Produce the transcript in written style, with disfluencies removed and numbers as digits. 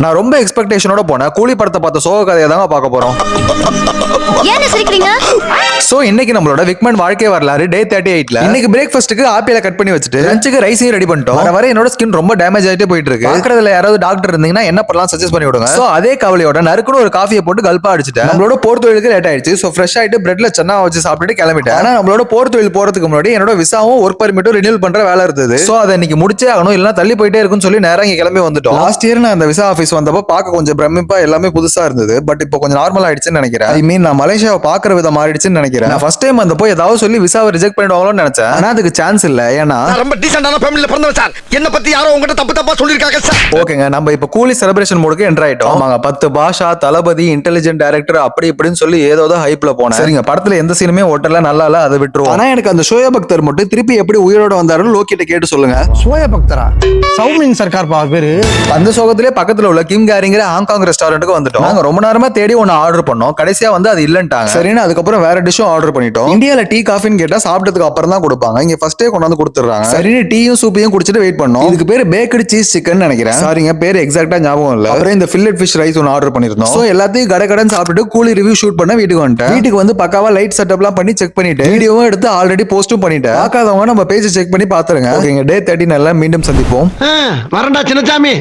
நான் ரொம்ப எக்ஸ்பெக்டேஷனோட போனேன். கூலி படத்தை பார்த்த சோக கதையை தாங்க பார்க்க போறோம். ஏன் சிரிக்கிறீங்க? சோ இன்னைக்கு நம்மளோட விக்மன் வாழ்க்கை வரலாறு டே 38ல இன்னைக்கு பிரேக்ஃபாஸ்ட்க்கு ஆப்பிள கட் பண்ணி வச்சுட்டு லஞ்சுக்கு ரைஸையும் ரெடி பண்ணிட்டோம். வர என்னோட ஸ்கின் ரொம்ப டேமேஜ் ஆயிட்டே போயிட்டு இருக்கு. பாக்குறதுல யாராவது டாக்டர் இருந்தீங்கன்னா என்ன பண்ணலாம் சஜஸ்ட் பண்ணி விடுங்க. சோ அதே கவலையோட நறுக்குன்னு ஒரு காஃபியை போட்டு கல்பா அடிச்சிட்டேன். நம்மளோட போர் தொழிலுக்கு லேட் ஆயிடுச்சு. சோ ஃப்ரெஷ் ஆயிட்டு பிரெட்ல சன்னா வச்சு சாப்பிட்டுட்டு கிளம்பிட்டேன். ஆனா நம்மளோட போர் தொழில் போறதுக்கு முன்னாடி என்னோட விசாவும் ஒர்க் பர்மிட்டும் ரினியூல் பண்ற வேலை இருந்தது. சோ அதை இன்னைக்கு முடிச்சே ஆகணும், இல்லனா தள்ளி போயிட்டே இருக்குன்னு சொல்லி நேரா இங்க கிளம்பி வந்துட்டோம். லாஸ்ட் இயர் நான் அந்த விசா ஆபீஸ் வந்தப்போ பார்க்க கொஞ்சம் பிரமிப்பா எல்லாமே புதுசா இருந்தது. பட் இப்போ கொஞ்சம் நார்மல் ஆயிடுச்சுன்னு நினைக்கிறேன். ஐ மீன் நான் மலேசியாவை பாக்குற விதம் மாறிடுச்சுன்னு நினைக்கிறேன். ஃபர்ஸ்ட் டைம் அந்த போய் ஏதாவது சொல்லி விசாவை ரிஜெக்ட் பண்ணிடுவாங்களோன்னு நினைச்சேன். ஆனா அதுக்கு சான்ஸ் இல்ல. ஏன்னா ரொம்ப டீசென்டான ஃபேமிலில பிறந்தவன் சார். என்ன பத்தி யாரோ உங்ககிட்ட தப்பா சொல்லிருக்காங்க சார். ஓகேங்க, நம்ம இப்ப கூலி செலிப்ரேஷன் மோடுக்கு என்டர் ஆயிட்டோம். ஆமாங்க, 10 பாஷா, தளபதி, இன்டெலிஜென்ட் டைரக்டர் அப்படி இப்படின்னு சொல்லி ஏதோ ஹைப்ல போனேன். சரிங்க, படத்துல எந்த சீனுமே ஓட்டல, நல்லா இல்ல, அதை விட்டுருவோம். ஆனா எனக்கு அந்த சோயா பக்தர் மட்டும் திருப்பி எப்படி உயிரோட வந்தாருன்னு லோக்கிட்ட கேட்டு சொல்லுங்க. சோயா பக்தரா? சௌமின் சர்க்கார் பா பேரு. அந்த சோகத்திலே பக்கத்துல உள்ள கிம் கேரிங்கிற ஹாங்காங் ரெஸ்டாரண்ட்டுக்கு வந்துட்டோம். நாங்க ரொம்ப நேரமா தேடி ஒன்னு ஆர்டர் பண்ணோம். கடைசியா வந்து அது இல்லன்ட்டாங்க. சரின்னு அதுக்கப்புறம் வேற டிஷ்ஷும் ஆர்டர் பண்ணிட்டோம். இந்தியால டீ காஃபின்னு கேட்டா சாப்பிட்டதுக்கு அப்புறம் தான் கொடுப்பாங்க. இங்க ஃபர்ஸ்டே கொண்டாந்து கொடுத்துறாங்க. சரின்னு டீயும் சூப்பையும் குடிச்சிட்டு வெயிட் பண்ணோம். இதுக்கு பேரு பேக்கடு சீஸ் சிக்கன் நினைக்கிறேன். சாரிங்க, பேரு எக்ஸாக்ட்டா ஞாபகம் இல்ல. அப்புறம் இந்த ஃபில்லட் ஃபிஷ் ரைஸ் ஒன்னு ஆர்டர் பண்ணிருந்தோம். சோ எல்லாத்தையும் கடகடன்னு சாப்பிட்டு கூலி ரிவ்யூ ஷூட் பண்ண வீட்டுக்கு வந்துட்டேன். வீட்டுக்கு வந்து பக்காவா லைட் செட்டப்லாம் பண்ணி செக் பண்ணிட்டு வீடியோவும் எடுத்து ஆல்ரெடி போஸ்டும் பண்ணிட்டேன். பார்க்காதவங்க நம்ம பேஜ் செக் பண்ணி பாத்துருங்க. ஓகேங்க, டே 13 மீண்டும் சந்திப்போம். வரண்டா சின்னசாமி.